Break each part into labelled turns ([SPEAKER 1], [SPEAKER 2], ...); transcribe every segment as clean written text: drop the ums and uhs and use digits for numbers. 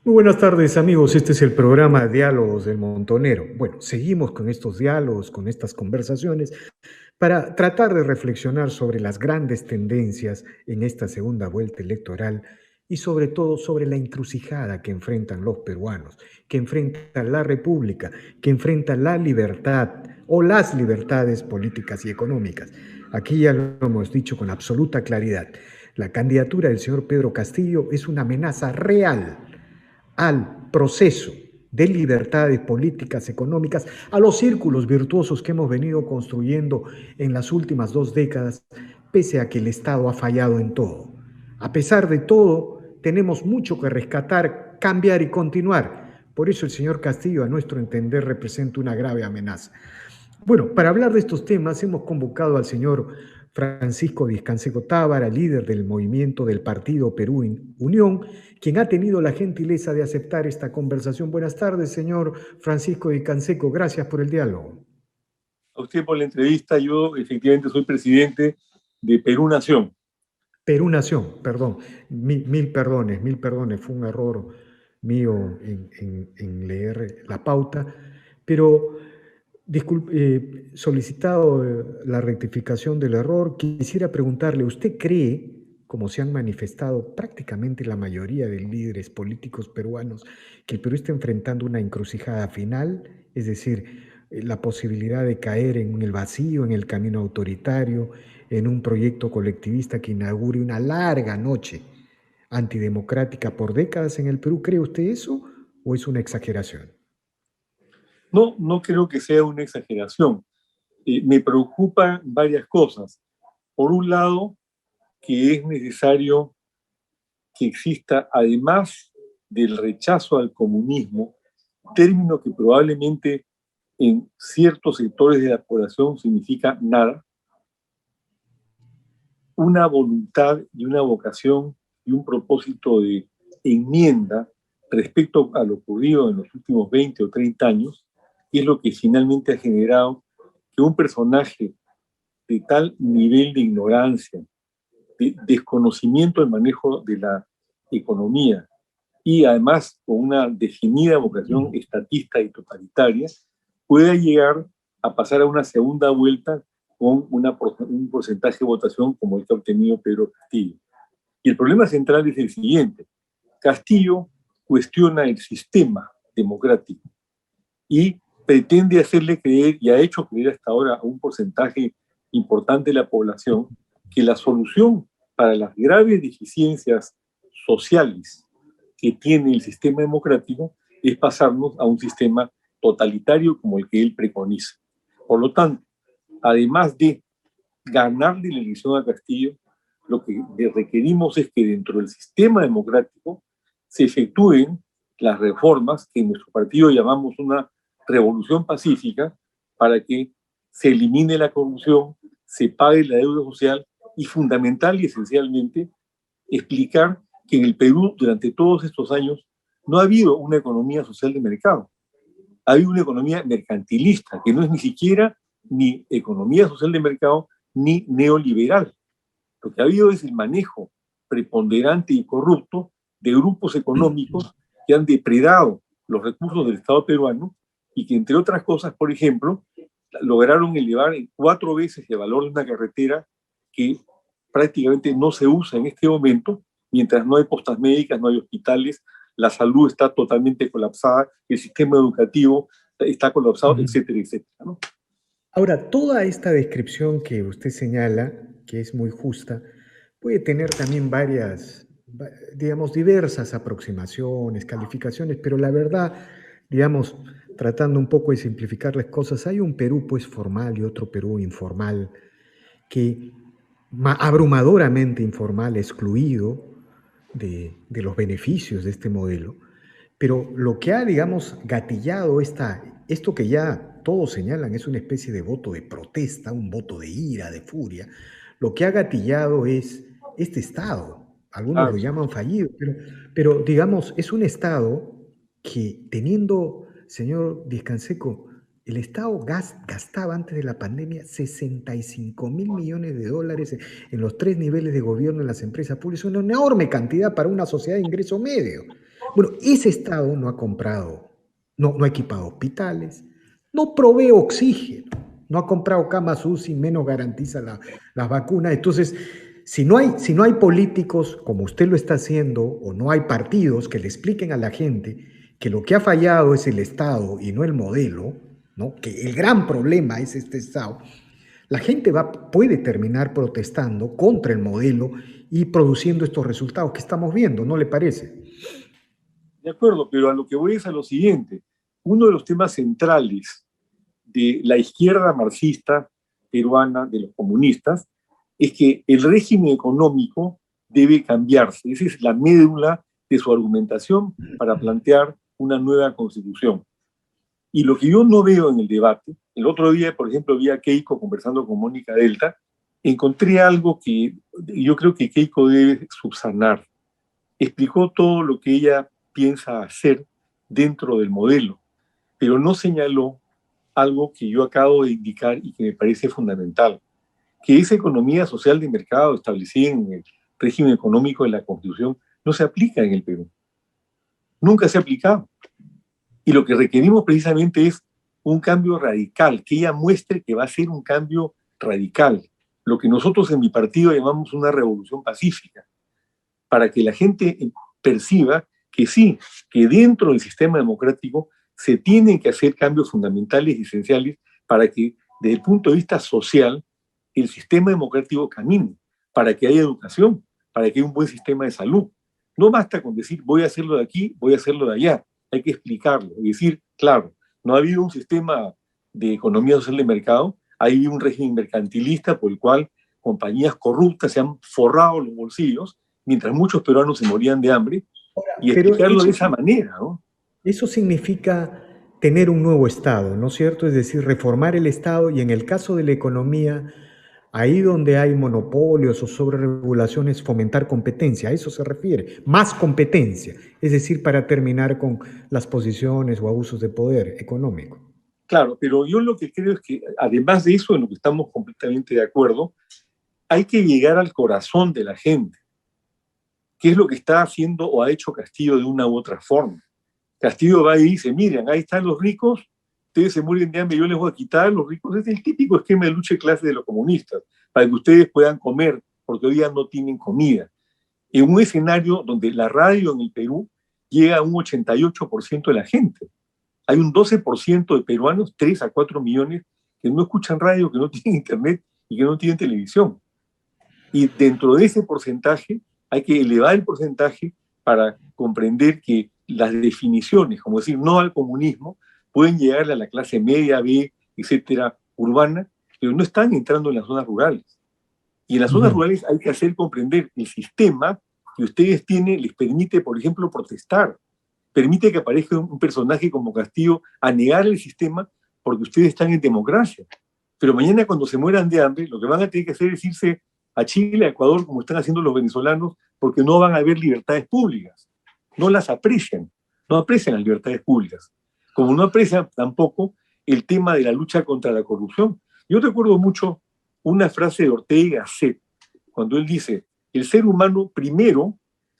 [SPEAKER 1] Muy buenas tardes, amigos. Este es el programa Diálogos del Montonero. Bueno, seguimos con estos diálogos, con estas conversaciones, para tratar de reflexionar sobre las grandes tendencias en esta segunda vuelta electoral y sobre todo sobre la encrucijada que enfrentan los peruanos, que enfrenta la República, que enfrenta la libertad o las libertades políticas y económicas. Aquí ya lo hemos dicho con absoluta claridad. La candidatura del señor Pedro Castillo es una amenaza real al proceso de libertades políticas, económicas, a los círculos virtuosos que hemos venido construyendo en las últimas 2 décadas, pese a que el Estado ha fallado en todo. A pesar de todo, tenemos mucho que rescatar, cambiar y continuar. Por eso el señor Castillo, a nuestro entender, representa una grave amenaza. Bueno, para hablar de estos temas hemos convocado al señor Francisco Vizcanseco Tábara, líder del movimiento del Partido Perú Unión, quien ha tenido la gentileza de aceptar esta conversación. Buenas tardes, señor Francisco Vizcanseco. Gracias por el diálogo.
[SPEAKER 2] A usted por la entrevista. Yo efectivamente soy presidente de Perú Nación.
[SPEAKER 1] Perú Nación, perdón. Mil perdones. Fue un error mío en leer la pauta, pero solicitado la rectificación del error, quisiera preguntarle, ¿usted cree, como se han manifestado prácticamente la mayoría de líderes políticos peruanos, que el Perú está enfrentando una encrucijada final? Es decir, la posibilidad de caer en el vacío, en el camino autoritario, en un proyecto colectivista que inaugure una larga noche antidemocrática por décadas en el Perú. ¿Cree usted eso o es una exageración?
[SPEAKER 2] No, no creo que sea una exageración. Me preocupan varias cosas. Por un lado, que es necesario que exista, además del rechazo al comunismo, término que probablemente en ciertos sectores de la población significa nada, una voluntad y una vocación y un propósito de enmienda respecto a lo ocurrido en los últimos 20 o 30 años, y es lo que finalmente ha generado que un personaje de tal nivel de ignorancia, de desconocimiento del manejo de la economía y además con una definida vocación estatista y totalitaria, pueda llegar a pasar a una segunda vuelta con un porcentaje de votación como el que ha obtenido Pedro Castillo. Y el problema central es el siguiente. Castillo cuestiona el sistema democrático y pretende hacerle creer, y ha hecho creer hasta ahora a un porcentaje importante de la población, que la solución para las graves deficiencias sociales que tiene el sistema democrático es pasarnos a un sistema totalitario como el que él preconiza. Por lo tanto, además de ganarle la elección a Castillo, lo que le requerimos es que dentro del sistema democrático se efectúen las reformas que en nuestro partido llamamos una revolución pacífica para que se elimine la corrupción, se pague la deuda social y fundamental y esencialmente explicar que en el Perú durante todos estos años no ha habido una economía social de mercado. Ha habido una economía mercantilista que no es ni siquiera ni economía social de mercado ni neoliberal. Lo que ha habido es el manejo preponderante y corrupto de grupos económicos que han depredado los recursos del Estado peruano y que, entre otras cosas, por ejemplo, lograron elevar en 4 veces el valor de una carretera que prácticamente no se usa en este momento, mientras no hay postas médicas, no hay hospitales, la salud está totalmente colapsada, el sistema educativo está colapsado, etcétera, etcétera, ¿no?
[SPEAKER 1] Ahora, toda esta descripción que usted señala, que es muy justa, puede tener también digamos, diversas aproximaciones, calificaciones, pero la verdad, digamos, tratando un poco de simplificar las cosas, hay un Perú pues formal y otro Perú informal, que abrumadoramente informal, excluido de los beneficios de este modelo. Pero lo que ha, digamos, gatillado esto que ya todos señalan es una especie de voto de protesta, un voto de ira, de furia, lo que ha gatillado es este Estado. Algunos
[SPEAKER 2] Ah,
[SPEAKER 1] lo llaman fallido, pero digamos, es un Estado que teniendo, señor Vizcanseco, el Estado gastaba antes de la pandemia 65.000 millones de dólares los 3 niveles de gobierno en las empresas públicas, una enorme cantidad para una sociedad de ingreso medio. Bueno, ese Estado no ha comprado, no ha equipado hospitales, no provee oxígeno, no ha comprado camas UCI, menos garantiza las vacunas. Entonces, si no hay políticos como usted lo está haciendo, o no hay partidos que le expliquen a la gente que lo que ha fallado es el Estado y no el modelo, ¿no? Que el gran problema es este Estado, la gente puede terminar protestando contra el modelo y produciendo estos resultados que estamos viendo, ¿no le parece?
[SPEAKER 2] De acuerdo, pero a lo que voy es a lo siguiente. Uno de los temas centrales de la izquierda marxista peruana, de los comunistas, es que el régimen económico debe cambiarse. Esa es la médula de su argumentación para plantear una nueva constitución. Y lo que yo no veo en el debate, el otro día, por ejemplo, vi a Keiko conversando con Mónica Delta, encontré algo que yo creo que Keiko debe subsanar. Explicó todo lo que ella piensa hacer dentro del modelo, pero no señaló algo que yo acabo de indicar y que me parece fundamental, que esa economía social de mercado establecida en el régimen económico de la Constitución no se aplica en el Perú. Nunca se ha aplicado. Y lo que requerimos precisamente es un cambio radical, que ella muestre que va a ser un cambio radical, lo que nosotros en mi partido llamamos una revolución pacífica, para que la gente perciba que sí, que dentro del sistema democrático se tienen que hacer cambios fundamentales y esenciales para que, desde el punto de vista social, el sistema democrático camine, para que haya educación, para que haya un buen sistema de salud. No basta con decir, voy a hacerlo de aquí, voy a hacerlo de allá. Hay que explicarlo y decir, claro, no ha habido un sistema de economía social de mercado, ha habido un régimen mercantilista por el cual compañías corruptas se han forrado los bolsillos, mientras muchos peruanos se morían de hambre, y
[SPEAKER 1] Pero
[SPEAKER 2] explicarlo de esa manera, ¿no?
[SPEAKER 1] eso significa tener un nuevo Estado, ¿no es cierto? Es decir, reformar el Estado y en el caso de la economía, ahí donde hay monopolios o sobreregulaciones, fomentar competencia, a eso se refiere, más competencia, es decir, para terminar con las posiciones o abusos de poder económico.
[SPEAKER 2] Claro, pero yo lo que creo es que, además de eso, en lo que estamos completamente de acuerdo, hay que llegar al corazón de la gente, qué es lo que está haciendo o ha hecho Castillo de una u otra forma. Castillo va y dice, miren, ahí están los ricos, ustedes se mueren de hambre, yo les voy a quitar a los ricos. Es el típico esquema de lucha de clase de los comunistas, para que ustedes puedan comer, porque hoy día no tienen comida. En un escenario donde la radio en el Perú llega a un 88% de la gente. Hay un 12% de peruanos, 3 a 4 millones, que no escuchan radio, que no tienen internet y que no tienen televisión. Y dentro de ese porcentaje hay que elevar el porcentaje para comprender que las definiciones, como decir no al comunismo, pueden llegar a la clase media, B, etcétera, urbana, pero no están entrando en las zonas rurales. Y en las zonas rurales hay que hacer comprender que el sistema que ustedes tienen les permite, por ejemplo, protestar, permite que aparezca un personaje como Castillo a negar el sistema porque ustedes están en democracia. Pero mañana cuando se mueran de hambre, lo que van a tener que hacer es irse a Chile, a Ecuador, como están haciendo los venezolanos, porque no van a haber libertades públicas. No las aprecian, no aprecian las libertades públicas. Como no aprecian tampoco el tema de la lucha contra la corrupción. Yo recuerdo mucho una frase de Ortega y Gasset, cuando él dice, el ser humano primero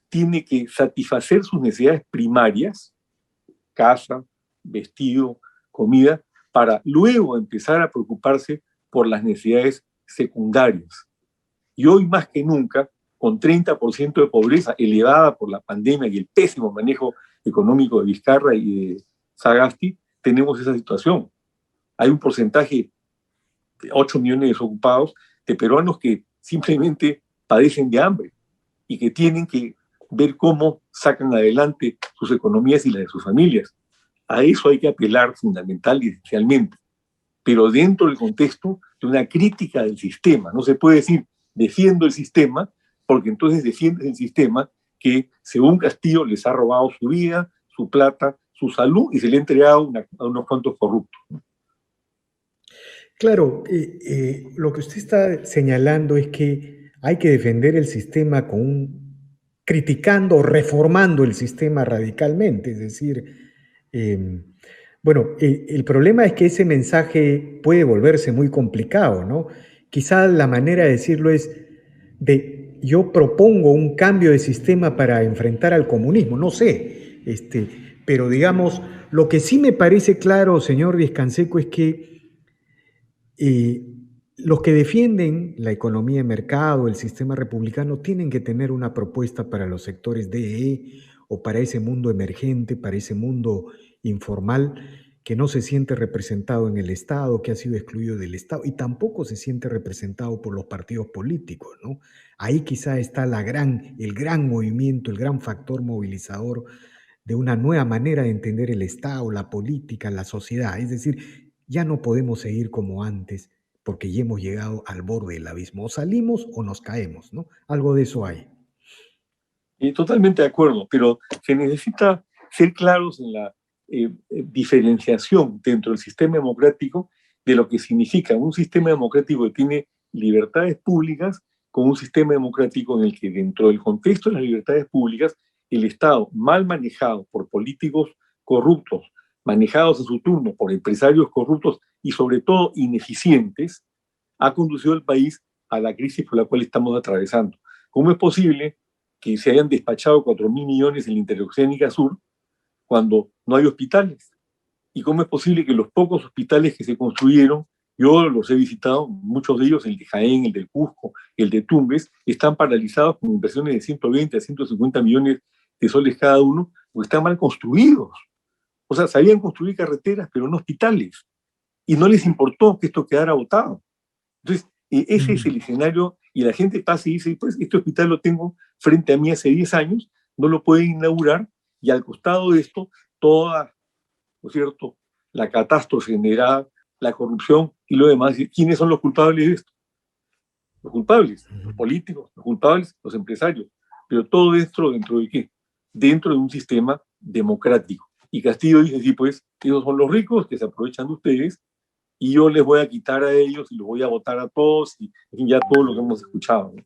[SPEAKER 2] tiene que satisfacer sus necesidades primarias, casa, vestido, comida, para luego empezar a preocuparse por las necesidades secundarias. Y hoy más que nunca, con 30% de pobreza elevada por la pandemia y el pésimo manejo económico de Vizcarra y de Sagasti, tenemos esa situación. Hay un porcentaje de 8 millones de desocupados, de peruanos que simplemente padecen de hambre y que tienen que ver cómo sacan adelante sus economías y las de sus familias. A eso hay que apelar fundamental y esencialmente, pero dentro del contexto de una crítica del sistema. No se puede decir defiendo el sistema, porque entonces defiendes el sistema que, según Castillo, les ha robado su vida, su plata, su salud y se le ha entregado a unos cuantos corruptos.
[SPEAKER 1] Claro, lo que usted está señalando es que hay que defender el sistema criticando o reformando el sistema radicalmente. Es decir, bueno, el problema es que ese mensaje puede volverse muy complicado, ¿no? Quizás la manera de decirlo es yo propongo un cambio de sistema para enfrentar al comunismo, no sé. Pero digamos, lo que sí me parece claro, señor Díez Canseco, es que eh, los que defienden la economía de mercado, el sistema republicano, tienen que tener una propuesta para los sectores DE o para ese mundo emergente, para ese mundo informal que no se siente representado en el Estado, que ha sido excluido del Estado y tampoco se siente representado por los partidos políticos, ¿no? Ahí quizá está el gran movimiento, el gran factor movilizador de una nueva manera de entender el Estado, la política, la sociedad. Es decir, ya no podemos seguir como antes porque ya hemos llegado al borde del abismo. O salimos o nos caemos, ¿no? Algo de eso hay.
[SPEAKER 2] Totalmente de acuerdo, pero se necesita ser claros en la diferenciación dentro del sistema democrático de lo que significa un sistema democrático que tiene libertades públicas con un sistema democrático en el que dentro del contexto de las libertades públicas el Estado mal manejado por políticos corruptos, manejados a su turno por empresarios corruptos y sobre todo ineficientes, ha conducido al país a la crisis por la cual estamos atravesando. ¿Cómo es posible que se hayan despachado 4.000 millones en la Interoceánica Sur cuando no hay hospitales? ¿Y cómo es posible que los pocos hospitales que se construyeron, yo los he visitado, muchos de ellos, el de Jaén, el del Cusco, el de Tumbes, están paralizados con inversiones de 120 a 150 millones de soles cada uno, porque están mal construidos? O sea, sabían construir carreteras, pero no hospitales. Y no les importó que esto quedara botado. Entonces, ese es el escenario, y la gente pasa y dice, pues este hospital lo tengo frente a mí hace 10 años, no lo pueden inaugurar, y al costado de esto, toda, ¿no es cierto?, la catástrofe generada, la corrupción y lo demás. ¿Quiénes son los culpables de esto? Los culpables, los políticos, los culpables, los empresarios. Pero todo esto, ¿dentro de qué? Dentro de un sistema democrático. Y Castillo dice, sí, pues, esos son los ricos que se aprovechan de ustedes, y yo les voy a quitar a ellos y los voy a votar a todos, y ya todo lo que hemos escuchado, ¿no?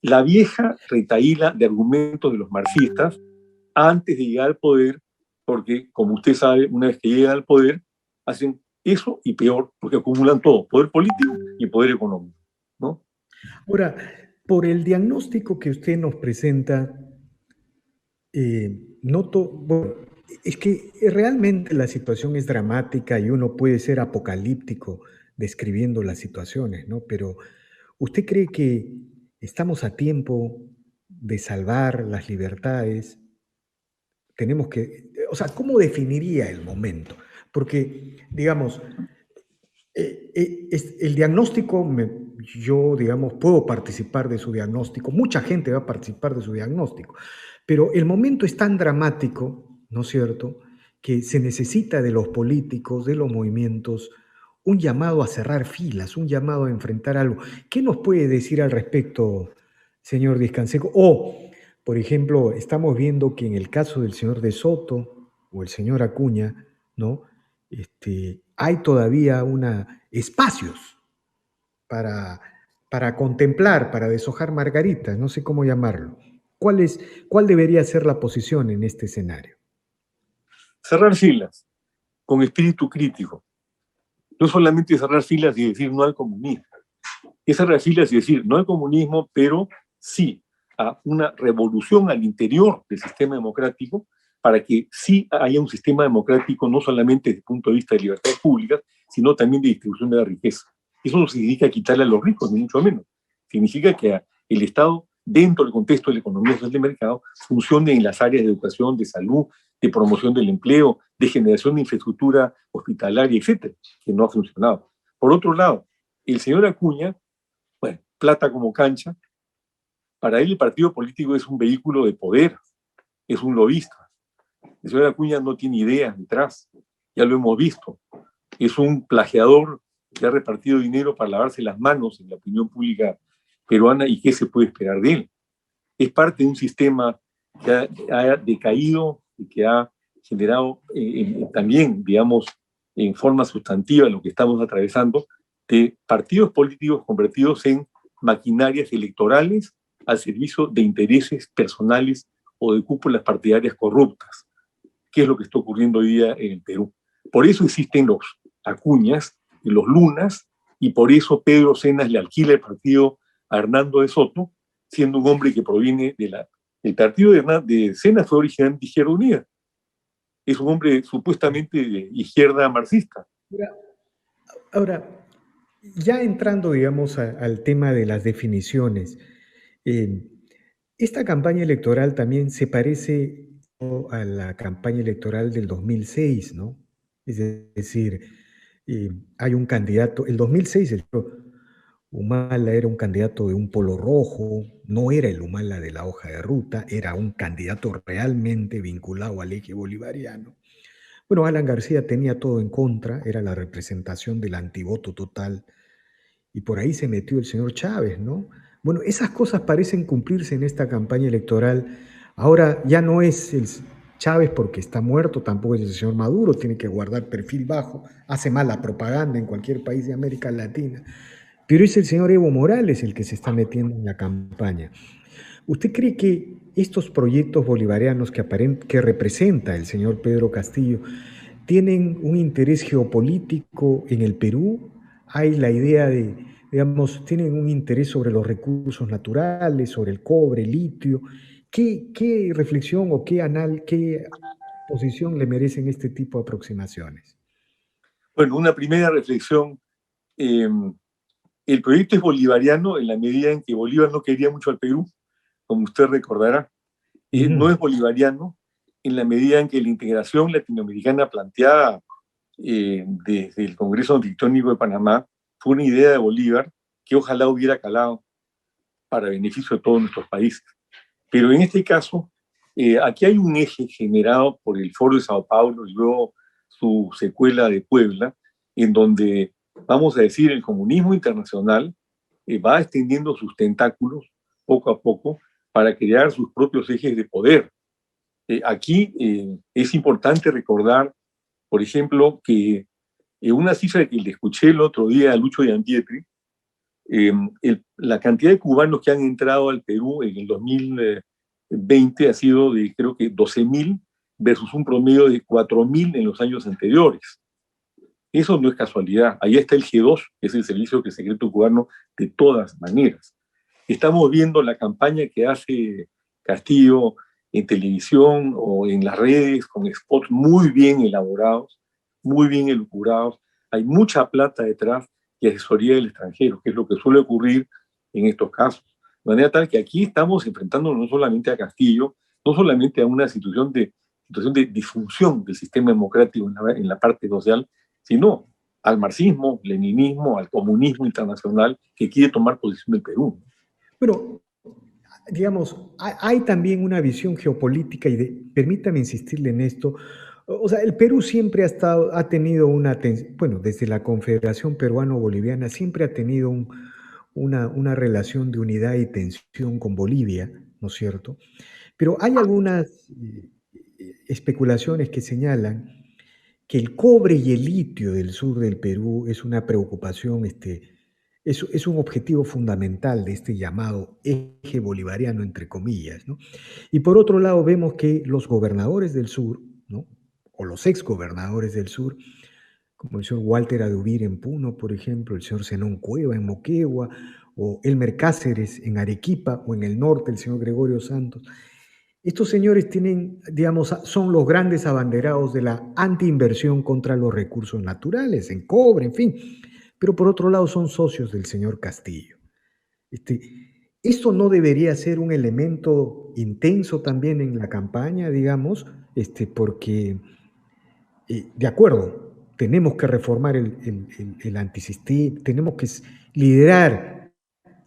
[SPEAKER 2] La vieja retaíla de argumentos de los marxistas antes de llegar al poder, porque, como usted sabe, una vez que llegan al poder, hacen eso y peor, porque acumulan todo, poder político y poder económico, ¿no?
[SPEAKER 1] Ahora, por el diagnóstico que usted nos presenta, noto, bueno, es que realmente la situación es dramática y uno puede ser apocalíptico describiendo las situaciones, ¿no? Pero ¿usted cree que estamos a tiempo de salvar las libertades? Tenemos que, o sea, ¿cómo definiría el momento? Porque, digamos, el diagnóstico, yo, digamos, puedo participar de su diagnóstico, mucha gente va a participar de su diagnóstico, pero el momento es tan dramático, ¿no es cierto?, que se necesita de los políticos, de los movimientos, un llamado a cerrar filas, un llamado a enfrentar algo. ¿Qué nos puede decir al respecto, señor Díez-Canseco? O, por ejemplo, estamos viendo que en el caso del señor De Soto o el señor Acuña, ¿no? Hay todavía espacios para, para contemplar, para deshojar margaritas, no sé cómo llamarlo. ¿Cuál debería ser la posición en este escenario?
[SPEAKER 2] Cerrar filas con espíritu crítico. No solamente cerrar filas y decir no al comunismo, es cerrar filas y decir no al comunismo, pero sí a una revolución al interior del sistema democrático, para que sí haya un sistema democrático no solamente desde el punto de vista de libertades públicas, sino también de distribución de la riqueza. Eso no significa quitarle a los ricos, ni mucho menos. Significa que el Estado, dentro del contexto de la economía social de mercado, funcione en las áreas de educación, de salud, de promoción del empleo, de generación de infraestructura hospitalaria, etcétera, que no ha funcionado. Por otro lado, el señor Acuña, bueno, plata como cancha, para él el partido político es un vehículo de poder, es un lobista. El señor Acuña no tiene ideas detrás, ya lo hemos visto. Es un plagiador que ha repartido dinero para lavarse las manos en la opinión pública peruana, y qué se puede esperar de él. Es parte de un sistema que ha decaído y que ha generado también, digamos, en forma sustantiva lo que estamos atravesando, de partidos políticos convertidos en maquinarias electorales al servicio de intereses personales o de cúpulas partidarias corruptas, que es lo que está ocurriendo hoy día en el Perú. Por eso existen los Acuñas y los Lunas, y por eso Pedro Cenas le alquila el partido a Hernando de Soto, siendo un hombre que proviene el partido de Cenas fue originalmente Izquierda Unida, es un hombre supuestamente de izquierda marxista.
[SPEAKER 1] Ahora, ya entrando, digamos, al tema de las definiciones, eh, esta campaña electoral también se parece a la campaña electoral del 2006, ¿no? Es decir, hay un candidato, el 2006, Humala era un candidato de un polo rojo, no era el Humala de la hoja de ruta, era un candidato realmente vinculado al eje bolivariano. Bueno, Alan García tenía todo en contra, era la representación del antivoto total, y por ahí se metió el señor Chávez, ¿no? Bueno, esas cosas parecen cumplirse en esta campaña electoral. Ahora ya no es el Chávez porque está muerto, tampoco es el señor Maduro, tiene que guardar perfil bajo, hace mala propaganda en cualquier país de América Latina, pero es el señor Evo Morales el que se está metiendo en la campaña. ¿Usted cree que estos proyectos bolivarianos que representa el señor Pedro Castillo tienen un interés geopolítico en el Perú? Hay la idea de, digamos, tienen un interés sobre los recursos naturales, sobre el cobre, el litio. ¿Qué reflexión o qué posición le merecen este tipo de aproximaciones?
[SPEAKER 2] Bueno, una primera reflexión. eh, el proyecto es bolivariano en la medida en que Bolívar no quería mucho al Perú, como usted recordará. No
[SPEAKER 1] Ujú.
[SPEAKER 2] es bolivariano en la medida en que la integración latinoamericana planteada desde el Congreso Antitectónico de Panamá fue una idea de Bolívar que ojalá hubiera calado para beneficio de todos nuestros países. Pero en este caso, aquí hay un eje generado por el Foro de Sao Paulo y luego su secuela de Puebla, en donde, vamos a decir, el comunismo internacional va extendiendo sus tentáculos poco a poco para crear sus propios ejes de poder. Aquí es importante recordar, por ejemplo, que una cifra que le escuché el otro día a Lucho Gianpietri, la cantidad de cubanos que han entrado al Perú en el 2020 ha sido de creo que 12.000 versus un promedio de 4.000 en los años anteriores. Eso no es casualidad. Ahí está el G2, que es el servicio secreto cubano de todas maneras. Estamos viendo la campaña que hace Castillo en televisión o en las redes con spots muy bien elaborados, muy bien elucubrados. Hay mucha plata detrás y asesoría del extranjero, que es lo que suele ocurrir en estos casos. De manera tal que aquí estamos enfrentándonos no solamente a Castillo, no solamente a una situación de disfunción del sistema democrático en la parte social, sino al marxismo, leninismo, al comunismo internacional que quiere tomar posición del Perú.
[SPEAKER 1] Bueno, digamos, hay también una visión geopolítica y permítame insistirle en esto. O sea, el Perú siempre ha tenido bueno, desde la Confederación Peruano-Boliviana, siempre ha tenido una relación de unidad y tensión con Bolivia, ¿no es cierto? Pero hay algunas especulaciones que señalan que el cobre y el litio del sur del Perú es una preocupación, es un objetivo fundamental de este llamado eje bolivariano, entre comillas, ¿no? Y por otro lado, vemos que los gobernadores del sur, ¿no? O los exgobernadores del sur, como el señor Walter Adubir en Puno, por ejemplo, el señor Zenón Cueva en Moquegua, o Elmer Cáceres en Arequipa, o en el norte el señor Gregorio Santos. Estos señores tienen, digamos, son los grandes abanderados de la antiinversión contra los recursos naturales, en cobre, en fin. Pero por otro lado son socios del señor Castillo. Este, ¿Esto no debería ser un elemento intenso también en la campaña, digamos? Porque, de acuerdo, tenemos que reformar el antisistema, tenemos que liderar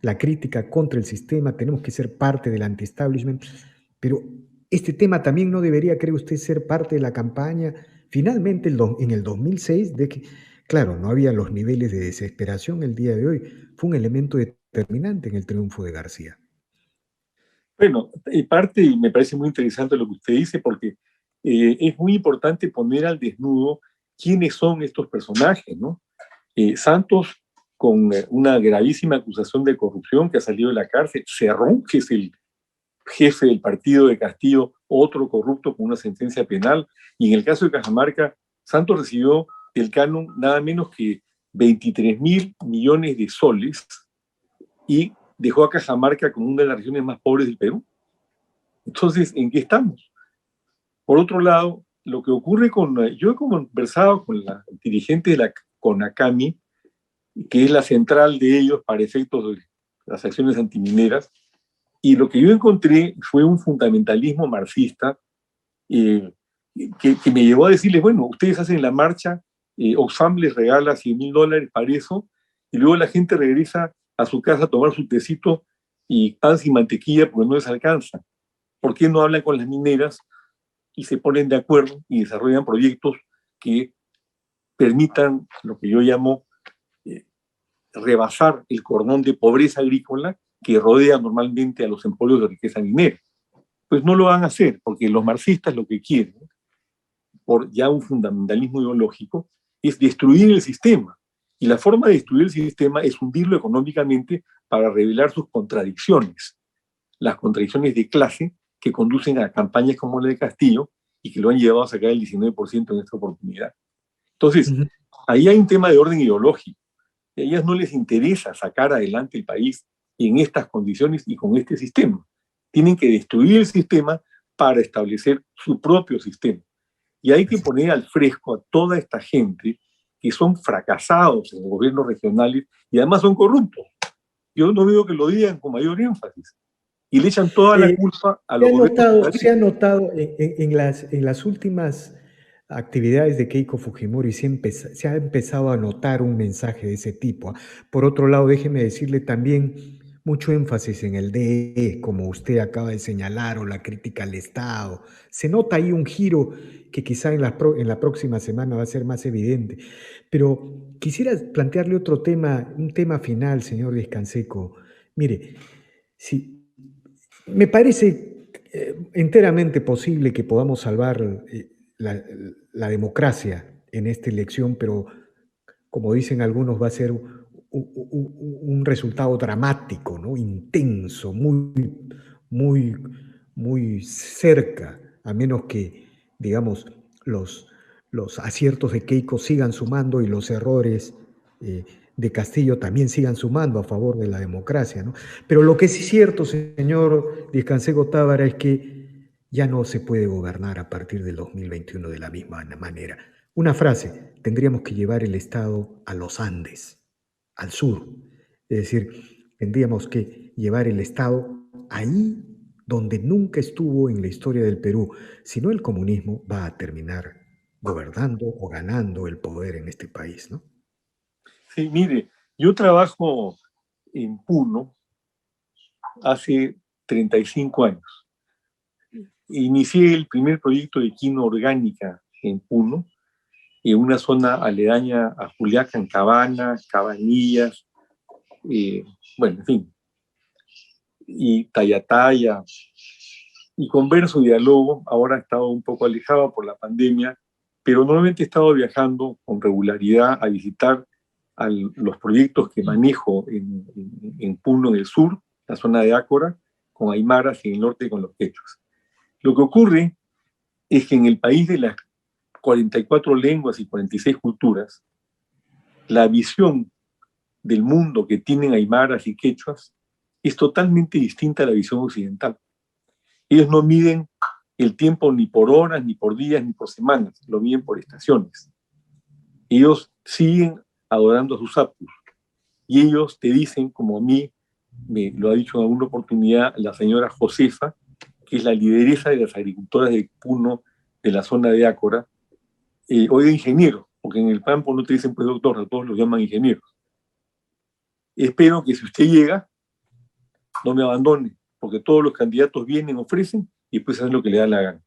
[SPEAKER 1] la crítica contra el sistema, tenemos que ser parte del anti-establishment, pero este tema también no debería, ¿cree usted, ser parte de la campaña? Finalmente, en el 2006, de que, claro, no había los niveles de desesperación el día de hoy, fue un elemento determinante en el triunfo de García.
[SPEAKER 2] Bueno, parte, y me parece muy interesante lo que usted dice, porque es muy importante poner al desnudo quiénes son estos personajes, ¿no? Santos, con una gravísima acusación de corrupción que ha salido de la cárcel, Cerrón, que es el jefe del partido de Castillo, otro corrupto con una sentencia penal, y en el caso de Cajamarca, Santos recibió del canon nada menos que 23.000 millones de soles y dejó a Cajamarca como una de las regiones más pobres del Perú. Entonces, ¿en qué estamos? Por otro lado, lo que ocurre yo he conversado con la dirigente de la CONACAMI, que es la central de ellos para efectos de las acciones antimineras, y lo que yo encontré fue un fundamentalismo marxista eh, que me llevó a decirles, bueno, ustedes hacen la marcha, Oxfam les regala $100,000 para eso, y luego la gente regresa a su casa a tomar su tecito y pan sin mantequilla porque no les alcanza. ¿Por qué no hablan con las mineras y se ponen de acuerdo y desarrollan proyectos que permitan lo que yo llamo rebasar el cordón de pobreza agrícola que rodea normalmente a los emporios de riqueza minera? Pues no lo van a hacer, porque los marxistas lo que quieren, por ya un fundamentalismo ideológico, es destruir el sistema. Y la forma de destruir el sistema es hundirlo económicamente para revelar sus contradicciones, las contradicciones de clase que conducen a campañas como la de Castillo y que lo han llevado a sacar el 19% en esta oportunidad. Entonces, ahí hay un tema de orden ideológico. A ellas no les interesa sacar adelante el país en estas condiciones y con este sistema. Tienen que destruir el sistema para establecer su propio sistema. Y hay que poner al fresco a toda esta gente que son fracasados en los gobiernos regionales y además son corruptos. Yo no veo que lo digan con mayor énfasis. Y le echan toda la culpa a los gobiernos regionales.
[SPEAKER 1] Se ha notado en las últimas actividades de Keiko Fujimori, se ha empezado a notar un mensaje de ese tipo. Por otro lado, déjeme decirle también mucho énfasis en el DE, como usted acaba de señalar, o la crítica al Estado. Se nota ahí un giro que quizá en la próxima semana va a ser más evidente. Pero quisiera plantearle otro tema, un tema final, señor Descanseco. Mire, si me parece enteramente posible que podamos salvar la, la democracia en esta elección, pero como dicen algunos, va a ser un resultado dramático, ¿no? Intenso, muy, muy cerca, a menos que, digamos, los, los aciertos de Keiko sigan sumando y los errores de Castillo también sigan sumando a favor de la democracia, ¿no? Pero lo que sí es cierto, señor Discansego Tábara, es que ya no se puede gobernar a partir del 2021 de la misma manera. Una frase, tendríamos que llevar el Estado a los Andes, al sur. Es decir, tendríamos que llevar el Estado ahí donde nunca estuvo en la historia del Perú. Si no, el comunismo va a terminar gobernando o ganando el poder en este país, ¿no?
[SPEAKER 2] Sí, mire, yo trabajo en Puno hace 35 años. Inicié el primer proyecto de quino orgánica en Puno, en una zona aledaña a Juliaca, Cabanas, Cabanillas, bueno, en fin, y Tayataya, y converso y dialogo. Ahora he estado un poco alejado por la pandemia, pero normalmente he estado viajando con regularidad a visitar los proyectos que manejo en Puno, en el sur, la zona de Ácora, con Aymaras y en el norte con los quechuas. Lo que ocurre es que en el país de las 44 lenguas y 46 culturas, la visión del mundo que tienen aymaras y quechuas es totalmente distinta a la visión occidental. Ellos no miden el tiempo ni por horas, ni por días, ni por semanas, lo miden por estaciones. Ellos siguen adorando a sus apus y ellos te dicen, como a mí me lo ha dicho en alguna oportunidad la señora Josefa, que es la lideresa de las agricultoras de Puno, de la zona de Ácora, oiga, ingeniero, porque en el campo no te dicen pues doctor, a todos los llaman ingenieros. Espero que si usted llega, no me abandone, porque todos los candidatos vienen, ofrecen y después hacen lo que le da la gana.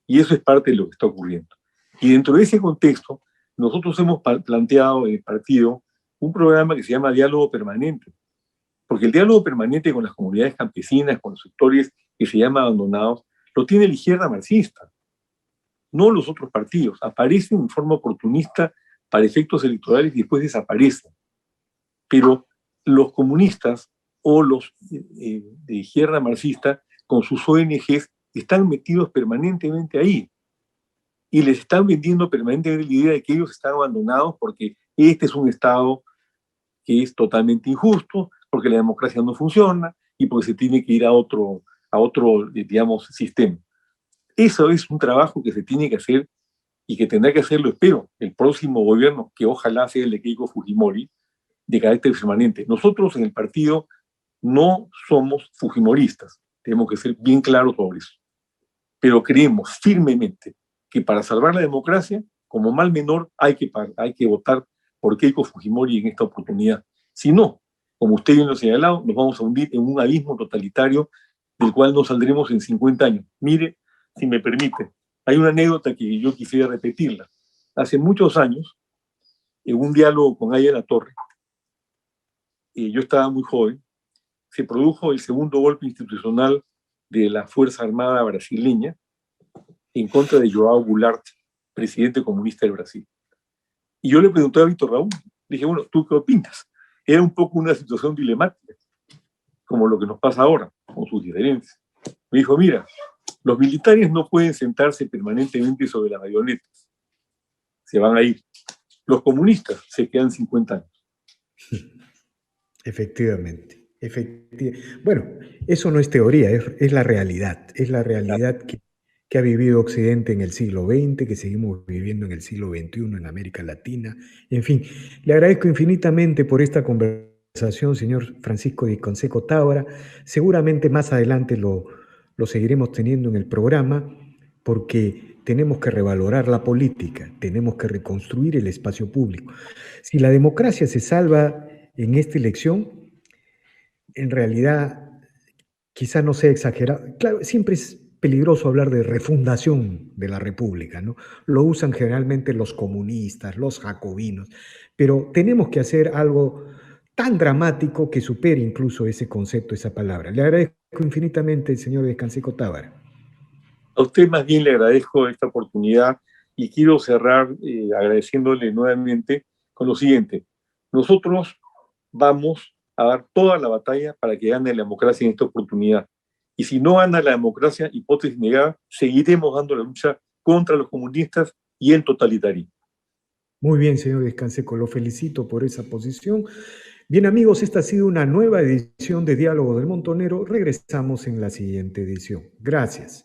[SPEAKER 2] Y eso es parte de lo que está ocurriendo. Y dentro de ese contexto, nosotros hemos planteado en el partido un programa que se llama Diálogo Permanente, porque el diálogo permanente con las comunidades campesinas, con los sectores que se llaman abandonados, lo tiene la izquierda marxista, no los otros partidos. Aparecen en forma oportunista para efectos electorales y después desaparecen. Pero los comunistas o los de izquierda marxista, con sus ONGs, están metidos permanentemente ahí. Y les están vendiendo permanentemente la idea de que ellos están abandonados porque este es un Estado que es totalmente injusto, porque la democracia no funciona y porque se tiene que ir a otro digamos, sistema. Eso es un trabajo que se tiene que hacer y que tendrá que hacerlo, espero, el próximo gobierno, que ojalá sea el de Keiko Fujimori, de carácter permanente. Nosotros en el partido no somos fujimoristas, tenemos que ser bien claros sobre eso, pero creemos firmemente que para salvar la democracia, como mal menor, hay que votar por Keiko Fujimori en esta oportunidad. Si no, como usted bien lo ha señalado, nos vamos a hundir en un abismo totalitario del cual no saldremos en 50 años. Mire, si me permite, hay una anécdota que yo quisiera repetirla. Hace muchos años, en un diálogo con Aya La Torre, yo estaba muy joven, se produjo el segundo golpe institucional de la Fuerza Armada brasileña en contra de João Goulart, presidente comunista del Brasil. Y yo le pregunté a Víctor Raúl, dije, bueno, ¿tú qué opinas? Era un poco una situación dilemática, como lo que nos pasa ahora, con sus diferencias. Me dijo, mira, los militares no pueden sentarse permanentemente sobre las marionetas, se van a ir. Los comunistas se quedan 50 años.
[SPEAKER 1] Efectivamente. Bueno, eso no es teoría, es la realidad. Es la realidad que ha vivido Occidente en el siglo XX, que seguimos viviendo en el siglo XXI en América Latina. En fin, le agradezco infinitamente por esta conversación, señor Francisco Di Canseco Tábara. Seguramente más adelante lo seguiremos teniendo en el programa porque tenemos que revalorar la política, tenemos que reconstruir el espacio público. Si la democracia se salva en esta elección, en realidad quizá no sea exagerado. Claro, siempre es peligroso hablar de refundación de la República, ¿no? Lo usan generalmente los comunistas, los jacobinos, pero tenemos que hacer algo tan dramático que supere incluso ese concepto, esa palabra. Le agradezco infinitamente, señor Di Canseco Tábara.
[SPEAKER 2] A usted más bien le agradezco esta oportunidad y quiero cerrar agradeciéndole nuevamente con lo siguiente. Nosotros vamos a dar toda la batalla para que gane la democracia en esta oportunidad. Y si no gana la democracia, hipótesis negada, seguiremos dando la lucha contra los comunistas y el totalitarismo.
[SPEAKER 1] Muy bien, señor Di Canseco, lo felicito por esa posición. Bien, amigos, esta ha sido una nueva edición de Diálogo del Montonero. Regresamos en la siguiente edición. Gracias.